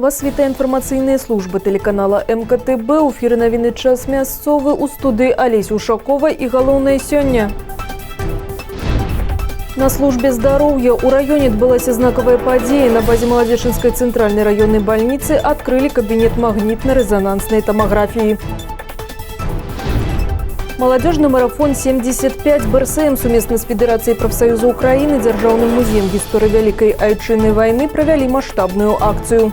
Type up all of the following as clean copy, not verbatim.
Вас вітає інформаційна служба телеканала МКТБ. У ефірі новини «Час місцевий», у студії Олеся Ушакова і головне сьогодні. На службе здоровья у районе отбылась знаковая подея. На базе Молодечинской центральной районной больницы открыли кабинет магнитно-резонансной томографии. Молодежный марафон 75 БРСМ совместно с Федерацией профсоюза Украины, Державным музеем истории Великой Отечественной войны провели масштабную акцию.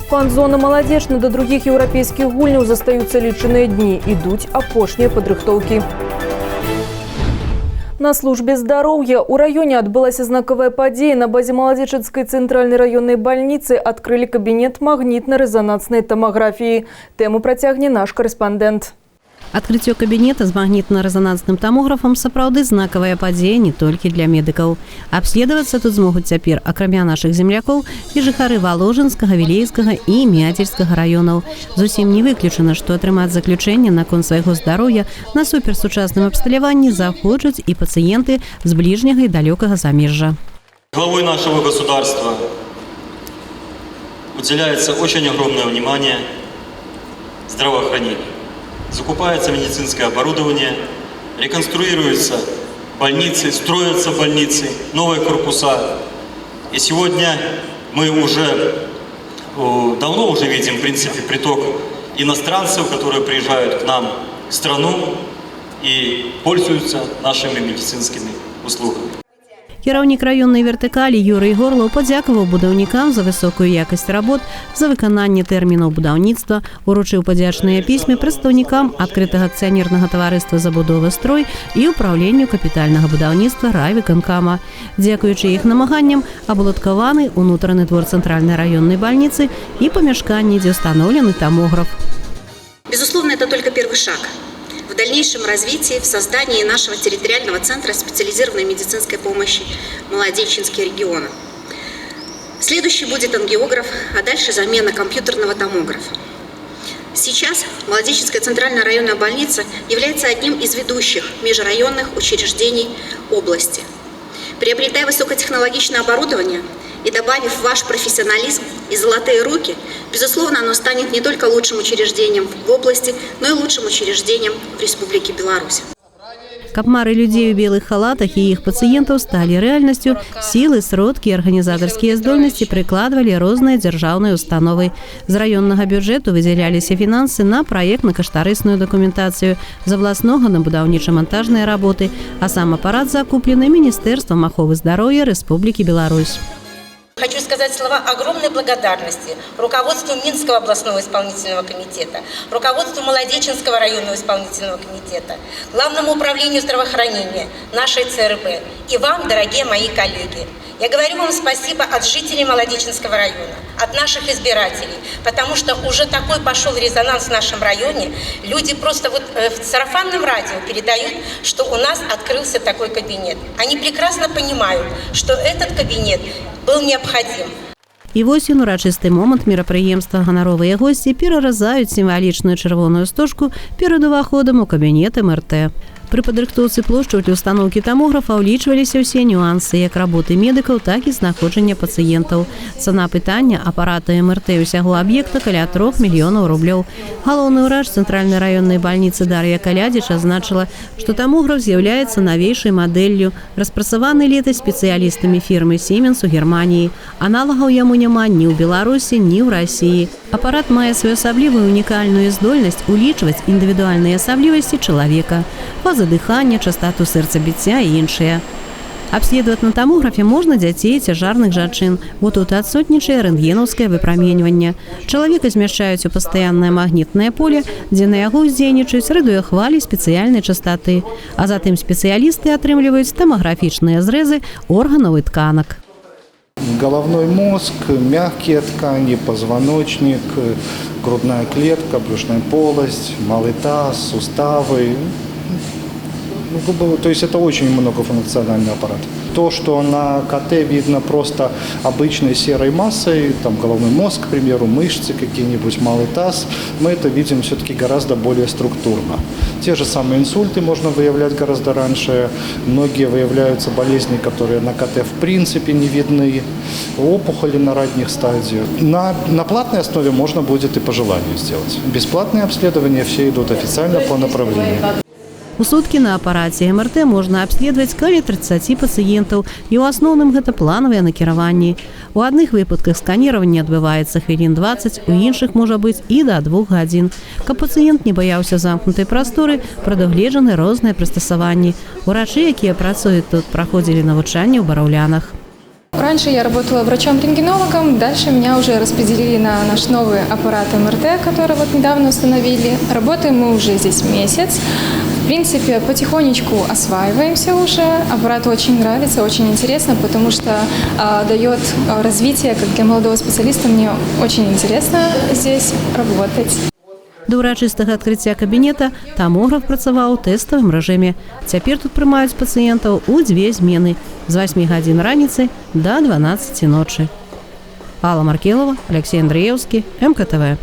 Фан-зона «Молодежна» до других европейских гульняў застаюцца лічаныя дні. Ідуць апошнія падрыхтоўкі. На службе здоровья у районе отбылась знаковая подея. На базе Молодечинской центральной районной больницы открыли кабинет магнитно-резонансной томографии. Тему протягне наш корреспондент. Открытие кабинета с магнитно-резонансным томографом сапраўды знакавая падзея не толькі для медыкаў. Абследавацца тут змогуць цяпер, акрамя нашых землякоў, і жыхары Воложенскага, Вілейскага і Мядзельскага раёнаў. Зусім не выключана, што атрымаць заключэнне наконт свайго здароўя на суперсучасным абсталяванні захочуць і пацыенты з бліжняга і далёкага замежжа. Главой нашего государства уделяется очень огромное внимание здравоохранению. Закупается медицинское оборудование, реконструируются больницы, строятся больницы, новые корпуса. И сегодня мы уже давно видим, в принципе, приток иностранцев, которые приезжают к нам в страну и пользуются нашими медицинскими услугами. Кіраўнік раённай вертыкалі Юрый Горлаў падзякаваў будаўнікам за высокую якасць работ, за выкананне тэрмінаў будаўніцтва, уручыў падзячныя пісьмы прадстаўнікам адкрытага акцыянернага таварыства забудовы «Строй» і ўпраўленню капітальнага будаўніцтва райвыканкама. Дзякуючы іх намаганням абуладкаваны ўнутраны двор цэнтральнай раённай больніцы і памяшканні, дзе ўстаноўлены томограф. Безусловно, это только первый шаг в дальнейшем развитии, в создании нашего территориального центра специализированной медицинской помощи Молодечинский регион. Следующий будет ангиограф, а дальше замена компьютерного томографа. Сейчас Молодечинская центральная районная больница является одним из ведущих межрайонных учреждений области. Приобретая высокотехнологичное оборудование и добавив ваш профессионализм и золотые руки, безусловно, оно станет не только лучшим учреждением в области, но и лучшим учреждением в Республике Беларусь. Каб мары людзей у белых халатах і іх пацыентаў сталі рэальнасцю, сілы, сродкі і арганізатарскія здольнасці прыкладвалі розныя дзяржаўныя установы. З раённага бюджэту выдзяляліся фінансы на праектна-каштарысную дакументацыю, з абласнога на будаўніча-мантажныя работы, а сам апарат закуплены Міністэрствам аховы здароўя Рэспублікі Беларусь. Хочу сказать слова огромной благодарности руководству Минского областного исполнительного комитета, руководству Молодечинского районного исполнительного комитета, Главному управлению здравоохранения нашей ЦРБ и вам, дорогие мои коллеги. Я говорю вам спасибо от жителей Молодечинского района, от наших избирателей, потому что уже такой пошел резонанс в нашем районе. Люди просто в сарафанном радио передают, что у нас открылся такой кабинет. Они прекрасно понимают, что этот кабинет был необходим. І вось ён урачысты момант мерапрыемства. Ганаровыя госці пераразаюць сімвалічную чырвоную стожку перад уваходам у кабінет МРТ. Пры падрыхтоўцы плошчаў для установкі томографа ўлічваліся ўсе нюансы як работы медыкаў, так і знаходжання пацыентаў. Цана пытання апарата МРТ ўсяго аб'екта каля 3 мільёнаў рублёў. Галоўны ўрач цэнтральнай раённай больніцы Дар'я Калядзіч азначыла, што томограф з'яўляецца навейшай мадэллю, распрацаваны летась спецыялістамі фірмы Siemens у Германіі. Аналагаў яму няма ні ў Беларусі, ні ў Расіі. Апарат мае своеасаблівую унікальную здольнасць улічваць індывідуальныя асаблівасці чалавека, фазы дыхання, частоту сэрцабіцця і іншыя. Абследаваць на томографе можна дзяцей, цяжарных жанчын, бо тут адсутнічае рэнтгенаўскае выпраменьванне. Чалавека змяшчаюць у пастаяннае магнітнае поле, дзе на яго ўздзейнічаюць радыёхвалі спецыяльнай частоты, а затым спецыялісты атрымліваюць томаграфічныя зрэзы органаў і тканак. Головной мозг, мягкие ткани, позвоночник, грудная клетка, брюшная полость, малый таз, суставы. То есть это очень многофункциональный аппарат. То, что на КТ видно просто обычной серой массой, там головной мозг, к примеру, мышцы какие-нибудь, малый таз, мы это видим все-таки гораздо более структурно. Те же самые инсульты можно выявлять гораздо раньше. Многие выявляются болезни, которые на КТ в принципе не видны. Опухоли на ранних стадиях. На платной основе можно будет и по желанию сделать. Бесплатные обследования все идут официально по направлению. У суткі на апараце МРТ можна абследаваць каля 30 пацыентаў, і ў асноўным гэта планавыя накіраванні. У адных выпадках сканіраванне адбываецца хвілін 20, у іншых можа быць і да 2 гадзін. Каб пацыент не баяўся замкнутай прасторы, прадугледжаны розныя прыстасаванні. Урачы, якія працуюць тут, праходзілі навучанне ў бараўлянах. Раньше я работала врачом-рентгенологом, дальше меня уже распределили на наш новый аппарат МРТ, который вот недавно установили. Работаем мы уже здесь месяц. В принципе, потихонечку осваиваемся уже. Аппарат очень нравится, очень интересно, потому что дает развитие, как для молодого специалиста, мне очень интересно здесь работать. До ўрачыстага адкрыцця кабінета тамограф працаваў у тэставым рэжыме. Цяпер тут прымаюць пацыентаў у 2 змены з 8 гадзін раніцы до 12 ночы. Алла Маркелова, Алексей Андреевский, МКТВ.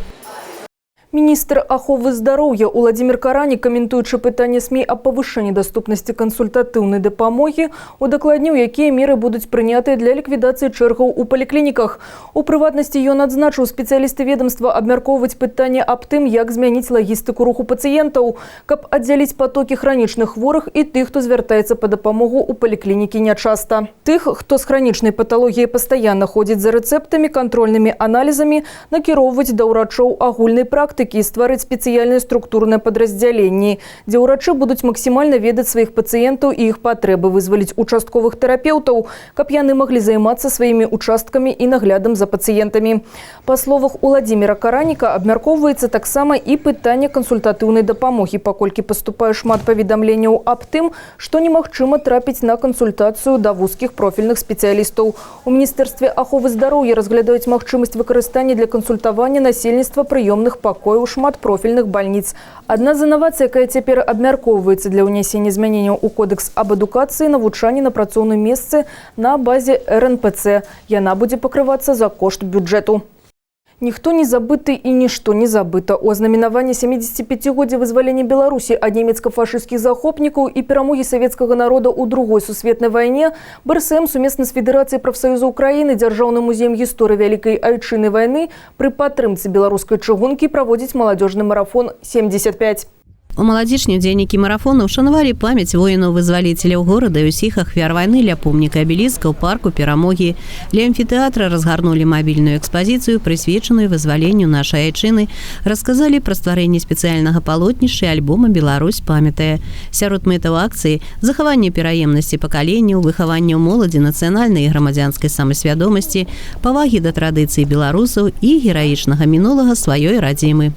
Міністр аховы здароўя Уладзімір Каранік, каментуючы пытанне СМІ аб павышэнні даступнасці кансультатыўнай дапамогі, удакладніў, якія меры будуць прынятыя для ліквідацыі чэргаў у паліклініках. У прыватнасці ён адзначыў, спецыялісты ведомства абмяркоўваюць пытанне аб тым, як змяніць лагістыку руху пацыентаў, каб аддзяліць патокі хранічных хворых і тых, хто звяртаецца па дапамогу ў паліклінікі нячаста. Тых, хто з хранічнай паталогіяй пастаянна ходзіць за рэцэптамі, кантрольнымі аналізамі, накіроўваць да ўрачоў агульнай практыкі і стварыць спецыяльныя структурныя падраздзяленні, дзе ўрачы будуць максімальна ведаць сваіх пацыентаў і іх патрэбы, вызваліць участковых тэрапеўтаў, каб яны маглі займацца сваімі участкамі і наглядам за пацыентамі. Па словах Уладзіміра Караніка, абмяркоўваецца таксама і пытанне кансультатыўнай дапамогі, паколькі паступае шмат паведамленняў аб тым, што немагчыма трапіць на кансультацыю да вузкіх профільных спецыялістаў. У Міністэрстве аховы здароўя разглядаюць магчымасць выкарыстання для кансультавання насельніцтва прыёмных пакояў у шматпрофільных бальніц. Адна з інавацый, якая цяпер абмяркоўваецца для ўнясення змяненняў у Кодэкс аб адукацыі, навучанне на працоўным месцы на базе РНПЦ. Яна будзе пакрывацца за кошт бюджэту. Ніхто не забыты і нішто не забыта. У азнаменаванні 75-годдзя вызвалення Беларусі ад нямецка-фашысцкіх захопнікаў і перамогі савецкага народа ў Другой сусветнай вайне БРСМ сумесна з Федэрацыяй прафсаюзаў Украіны, Дзяржаўным музеем гісторыі Вялікай Айчыннай вайны пры падтрымцы беларускай чыгункі праводзіць маладзёжны марафон 75. У маладзічні ўдзельнікі марафона ўшанавалі памяць воінаў-вызваліцеляў горада і ўсіх ахвяр вайны ля помніка абеліска ў парку Перамогі. Ля амфітэатра разгарнулі мабільную экспазіцыю, прысвечаную вызваленню нашай айчыны, расказалі пра стварэнне спецыяльнага палотнішча і альбома «Беларусь памятае». Сярод мэтаў акцыі захаванне пераемнасці пакаленняў, выхаванне ў моладзі нацыянальнай і грамадзянскай самасвядомасці, павагі да традыцый беларусаў і гераічнага мінулага сваёй радзімы.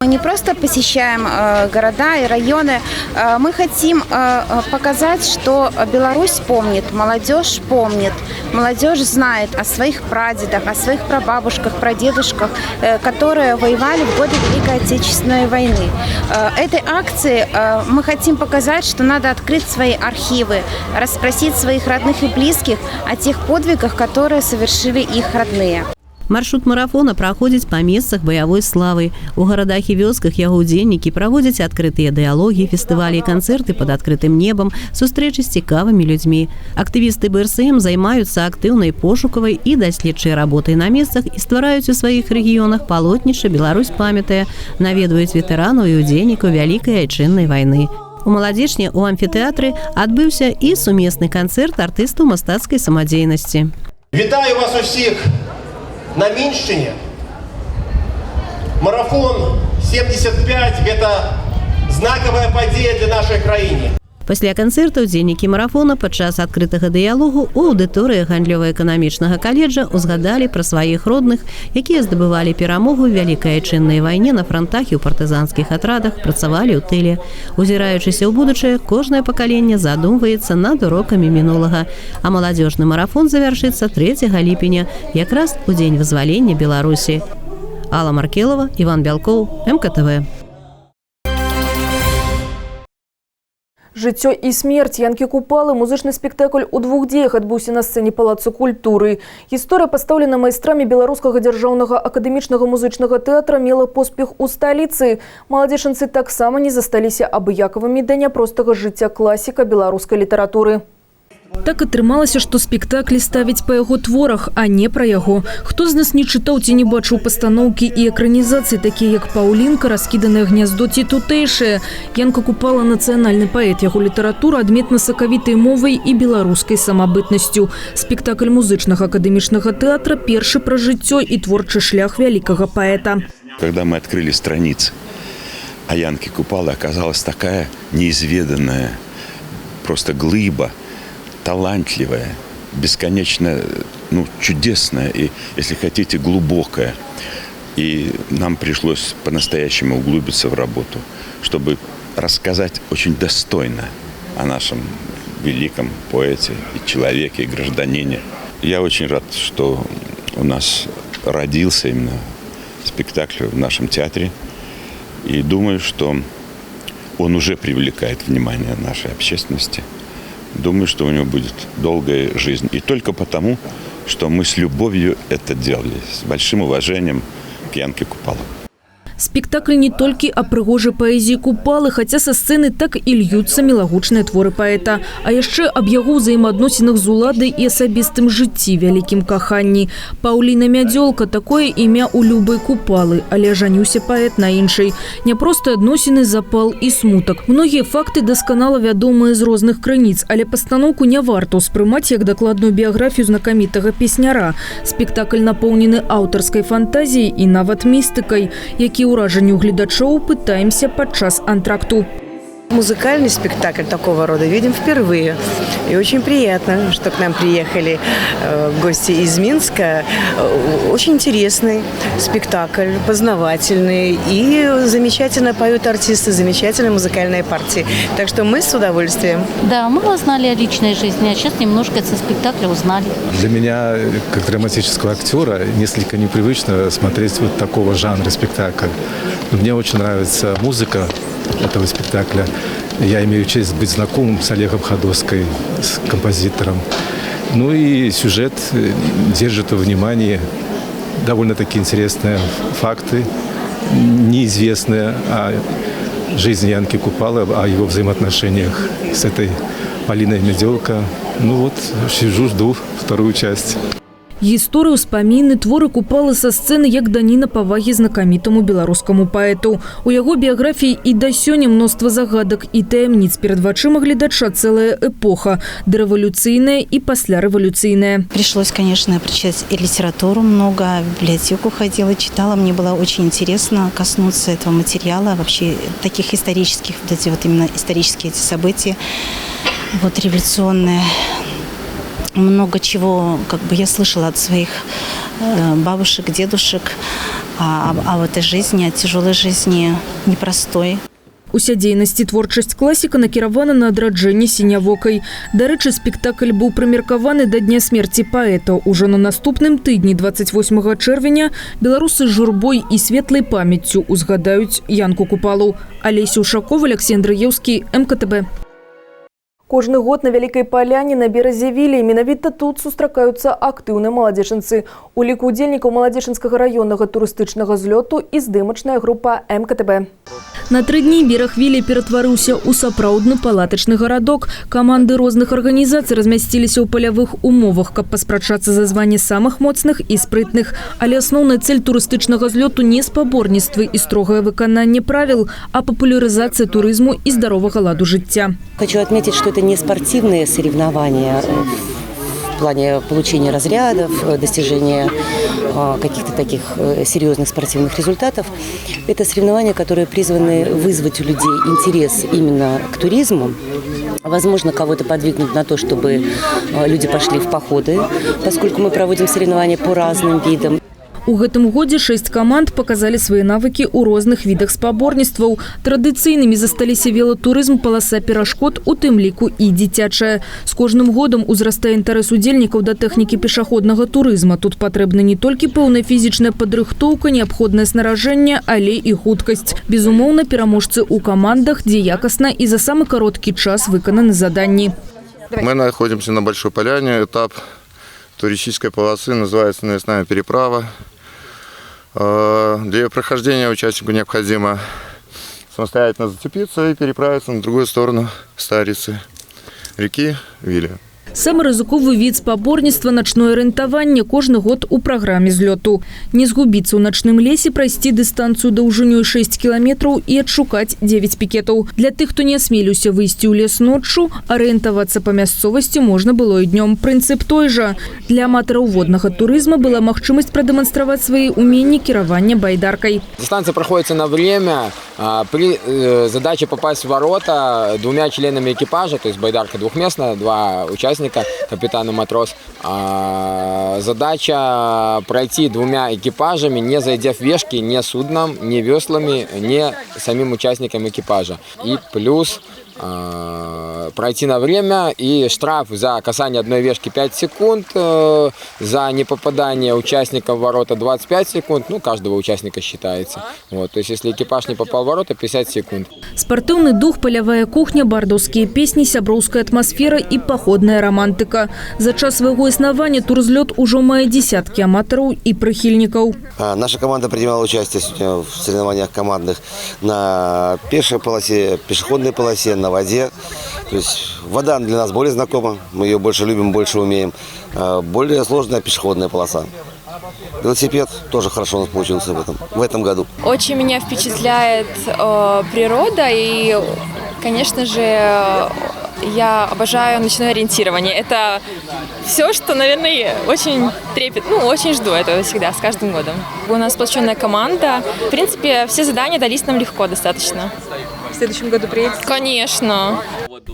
Мы не просто посещаем города и районы, мы хотим показать, что Беларусь помнит, молодежь помнит, молодежь знает о своих прадедах, о своих прабабушках, прадедушках, которые воевали в годы Великой Отечественной войны. Этой акции мы хотим показать, что надо открыть свои архивы, расспросить своих родных и близких о тех подвигах, которые совершили их родные. Маршрут марафона праходзіць па месцах баявой славы. У гарадах і вёсках яго ўдзельнікі праводзяць адкрытыя дыялогі, фестывалі і канцэрты пад адкрытым небам, сустрэчы з цікавымі людзьмі. Актывісты БРСМ займаюцца актыўнай пошукавай і даследчай работай на месцах і ствараюць у сваіх рэгіёнах палотнішча «Беларусь памятае», наведваюць ветэранаў і ўдзельнікаў Вялікай Айчыннай вайны. У маладзечні ў амфітэатры адбыўся і сумесны канцэрт артыстаў мастацкай самадзейнасці. Вітаю вас усіх на Мінщині. Марафон 75 – это знаковая подія для нашей краіны. Пасля канцэрта ўдзельнікі марафона падчас адкрытага дыялогу у аўдыторыі гандлёва-эканамічнага каледжа узгадалі пра сваіх родных, якія здабывалі перамогу ў Вялікай Айчыннай вайне на франтах і ў партызанскіх атрадах, працавалі ў тыле. Узіраючыся ў будучае, кожнае пакаленне задумваецца над урокамі мінулага. А маладзёжны марафон завяршыцца 3 ліпеня, якраз у дзень вызвалення Беларусі. Алла Маркелова, Іван Бялкоў, МКТВ. Жыццё і смерць Янкі Купалы музычны спектакль у двух дзеях адбыўся на сцэне Палацу культуры. Гісторыя, пастаўлена майстрамі Беларускага дзяржаўнага акадэмічнага музычнага тэатра, мела поспех у сталіцы. Маладзечанцы таксама не засталіся абыякавымі да няпростага жыцця класіка беларускай літаратуры. Так атрымалася, што спектаклі ставіць па яго творах, а не пра яго. Хто з нас не чытаў ці не бачыў пастаноўкі і экранізацыі, такія як «Паўлінка», «Раскіданае гняздо» ці «Тутэйшае». Янка Купала – нацыянальны паэт. Яго літаратура адметна сакавітай мовай і беларускай самабытнасцю. Спектакль музычнага акадэмічнага тэатра – першы пра жыццё і творчы шлях вялікага паэта. Когда мы открыли страницы о Янке Купалы, оказалась такая неизведанная просто глыба, талантливая, бесконечно чудесная и, если хотите, глубокая. И нам пришлось по-настоящему углубиться в работу, чтобы рассказать очень достойно о нашем великом поэте и человеке, и гражданине. Я очень рад, что у нас родился именно спектакль в нашем театре. И думаю, что он уже привлекает внимание нашей общественности. Думаю, что у него будет долгая жизнь. И только потому, что мы с любовью это делали, с большим уважением к Янке Купалы. Спектакль не толькі о прыгожай паэзіі Купалы, хаця са сцэны так і льюцца мілагучныя творы паэта, а яшчэ аб яго ўзаемаадносінах з уладай і асабістым жыцці, вялікім каханні. Паўліна Мядзёлка – такое імя у любой Купалы, але жаніўся паэт на іншай. Няпростыя адносіны, запал і смутак. Многія факты дасканала вядомыя з розных крыніц, але пастаноўку не варта ўспрымаць як дакладную біяграфію знакамітага песняра. Спектакль напоўнены аўтарскай фантазіяй і нават містыкай, які ураженню глядачоў пытаемся подчас антракту. Музыкальный спектакль такого рода видим впервые. И очень приятно, что к нам приехали гости из Минска. Очень интересный спектакль, познавательный. И замечательно поют артисты, замечательные музыкальные партии. Так что мы с удовольствием. Да, мы узнали о личной жизни, а сейчас немножко со спектакля узнали. Для меня, как драматического актера, несколько непривычно смотреть вот такого жанра спектакля. Мне очень нравится музыка этого спектакля. Я имею честь быть знакомым с Олегом Ходоской, с композитором. Ну и сюжет держит во внимании довольно-таки интересные факты, неизвестные о жизни Янки Купалы, о его взаимоотношениях с этой Паўлінай Мядзёлка. Ну вот, сижу, жду вторую часть. Гісторыю, ўспаміны, творы Купалы са сцэны як даніна павагі знакамітаму беларускаму паэту. У яго біяграфіі і да сёння мноства загадак і таямніц. Перад вачыма гледача цэлая эпоха – дорэволюцыйная і паслярэволюцыйная. Пришлось, конечно, прочитать и литературу много, в библиотеку ходила, читала. Мне было очень интересно коснуться этого материала, вообще таких исторических, вот эти вот именно исторические эти события, вот революционные. Много чего я слышала от своих бабушек, дедушек о этой жизни, о тяжелой жизни, непростой. Уся дзейнасць і творчасць класіка накіравана на адраджэнне сінявокай. Дарэчы, спектакль быў прымеркаваны да дня смерці паэта. Ужо на наступным тыдні, 28 чэрвеня, беларусы з журбой і светлай памяццю узгадаюць Янку Купалу. Алеся Ушакова, Алексей Андраевский, МКТБ. Кожны год на Вялікай Паляне на беразе Вілі менавіта тут сустракаюцца актыўныя маладзечанцы. У ліку удзельнікаў маладзечанскага раённага турыстычнага злёту і здымачная група МКТБ. На 3 дні бераг Вілі ператварыўся ў сапраўдны палатачны гарадок. Каманды розных арганізацый размясціліся ў палявых умовах, каб паспрачацца за званне самых моцных і спрытных. Але асноўная цель турыстычнага злёту не спаборніцтвы і строгае выкананне правіл, а папулярызацыя турызму і здаровага ладу жыцця. Хочу отметить, что это не спортивные соревнования в плане получения разрядов, достижения каких-то таких серьезных спортивных результатов. Это соревнования, которые призваны вызвать у людей интерес именно к туризму. Возможно, кого-то подвигнуть на то, чтобы люди пошли в походы, поскольку мы проводим соревнования по разным видам. У гэтым годзе 6 каманд показалі свае навыкі ў розных відах спаборніцтваў. Традыцыйнымі засталіся велатурызм, паласа перашкод, у тым ліку і дзіцячая. З кожным годам узрастае інтарэс удзельнікаў да тэхнікі пешаходнага турызма. Тут патрэбна не толькі пэўная фізічная падрыхтоўка, неабходнае снаражэнне, але і хуткасць. Безумоўна, пераможцы ў командах, дзе якасна і за самы кароткі час выкананы заданні. Мы находимся на Большой Поляне. Этап туристической полосы называется «Навесная переправа». Для ее прохождения участнику необходимо самостоятельно зацепиться и переправиться на другую сторону Старицы, реки Виля. Самы рызыковы від спаборніцтва начное арыентаванне кожны год у праграме злёту. Не згубіцца ў начным лесе, прайсці дыстанцыю даўжынёй 6 кіламетраў і адшукаць 9 пікетаў. Для тых, хто не асмеліўся выйсці ў лес ноччу, арыентавацца па мясцовасці можна было і днём. Прынцып той жа. Для аматараў воднага турызма была магчымасць прадэманстраваць свае уменні кіравання байдаркай. Дистанция проходится на время. При задаче попасть в ворота двумя членами экипажа, то есть байдарка двухместная, два участника, капитан и матрос. Задача пройти двумя экипажами, не зайдя в вешки, ни судном, ни веслами, ни самим участникам экипажа. И плюс пройти на время, и штраф за касание одной вешки 5 секунд, за непопадание участника в ворота 25 секунд, ну, каждого участника считается. Вот, то есть, если экипаж не попал в ворота, 50 секунд. Спартыўны дух, палявая кухня, бардаўскія песні, сяброўская атмасфера и походная романтика. За час свайго існавання турзлёт ужо мае десятки аматараў и прыхільнікаў. Наша команда принимала участие в соревнованиях командных на пешей полосе, пешеходной полосе, на воде. То есть вода для нас более знакома, мы ее больше любим, больше умеем. Более сложная пешеходная полоса. Велосипед тоже хорошо у нас получился в этом году. Очень меня впечатляет природа и, конечно же, я обожаю ночное ориентирование. Это все, что, наверное, очень трепетно, очень жду этого всегда, с каждым годом. У нас сплоченная команда. В принципе, все задания дались нам легко достаточно. В следующем году приедете? Конечно.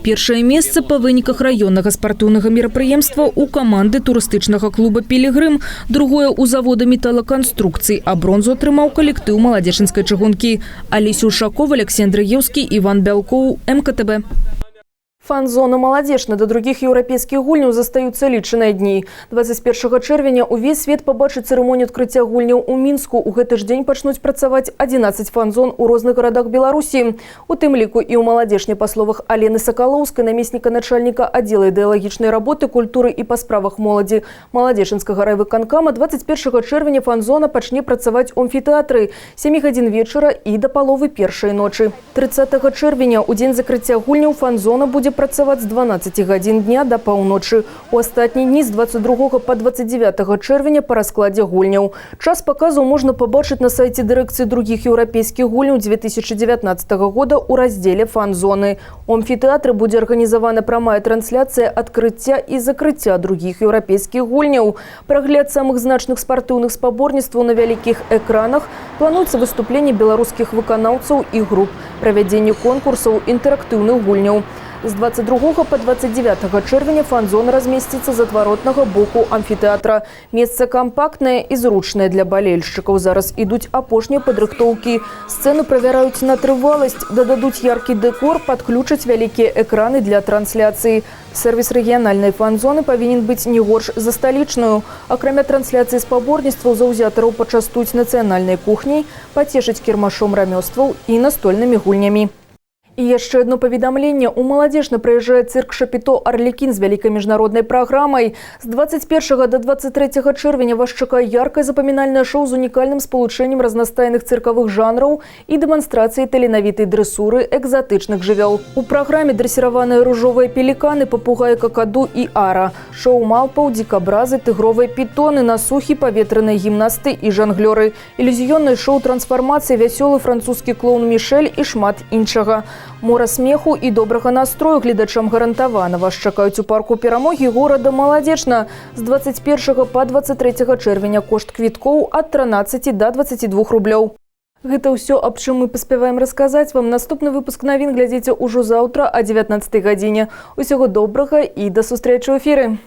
Першае месца па выніках раённага спартыўнага мерапрыемства ў каманды турыстычнага клуба «Пілігрым», другое ў завода металаканструкцый, а бронзу атрымаў калектыў маладзечынскай чыгункі. Алеся Ушакова, Александр Еўскі, Иван Бялкоў, МКТБ. Фан-зона «Маладзечна» до других еўрапейскіх гульняў застаюцца лічаныя дні. 21 чэрвеня увесь свет пабачыць цырымонію адкрыцця гульняў у Мінску. У гэты ж дзень пачнуць працаваць 11 фан-зон у розных гарадах Беларусі. У тым ліку і ў «Маладзечне», па словах Алены Сакалоўскай, намесніка начальніка аддзела ідэалагічнай работы, культуры і па справах моладзі Маладзечынскага райвыканкама, 21 чэрвеня фан-зона пачне працаваць у амфітэатры 7 гадзін вечара і да паловы першай ночы. 30 чэрвеня, у дзень закрыцця гульняў, фан-зона будзе працаваць з 12 гадзін дня да паўночы. У астатні дні з 22 па 29 чэрвеня па раскладзе гульняў. Час паказу можна пабачыць на сайце дырэкцыі другіх еўрапейскіх гульняў 2019 года ў раздзеле «Фан-зоны». У амфітэатры будзе арганізавана прамая трансляцыя адкрыцця і закрыцця другіх еўрапейскіх гульняў. Прагляд самых значных спартыўных спаборніцтваў на вялікіх экранах, плануецца выступленне беларускіх выканаўцаў і груп, правядзенне конкурсаў інтэрактыўных гульняў. З 22 па 29 чэрвеня фан-зона размесціцца з адваротнага боку амфітэатра. Месца кампактнае і зручнае для балельшчыкаў. Зараз ідуць апошнія падрыхтоўкі. Сцэны правяраюць на трываласць, дададуць яркі дэкор, падключаць вялікія экраны для трансляцыі. Сервіс рэгіянальнай фан-зоны павінен быць не горш за сталічную. Акрамя трансляцыі спаборніцтваў, заўзятараў пачастуюць нацыянальнай кухняй, пацешыць кірмашом рамёстваў і настольнымі гульнямі. І яшчэ одно паведамленне. У «Маладзечна» прыязджае цырк «Шапіто Арлікін» з вялікай міжнароднай праграмай. З 21 до 23 чэрвеня вас чакае яркае запамінальнае шоу з унікальным спалучэннем разнастайных цыркавых жанраў і дэманстрацыяй таленавітай дрэсуры экзатычных жывёл. У праграме дрэсіраваныя ружовыя пеліканы, папугаі какаду і ара, шоу малпаў, дзікабразы, тыгровыя пітоны, насухі, паветраныя гімнасты і жанглёры, ілюзіённае шоу трансфармацыі, вясёлы французскі клоун Мішэль і шмат іншага. Мора смеху і добрага настрою гледачам гарантавана. Вас чакаюць у парку перамогі горада «Маладзечна». З 21 па 23 чэрвеня кошт квіткоў ад 13 до 22 рублёў. Гэта ўсё, аб чым мы паспяваем расказаць вам. Наступны выпуск навін глядзіце ўжо заўтра о 19 гадзіне. Усяго добрага і да сустрэчы ў эфіры.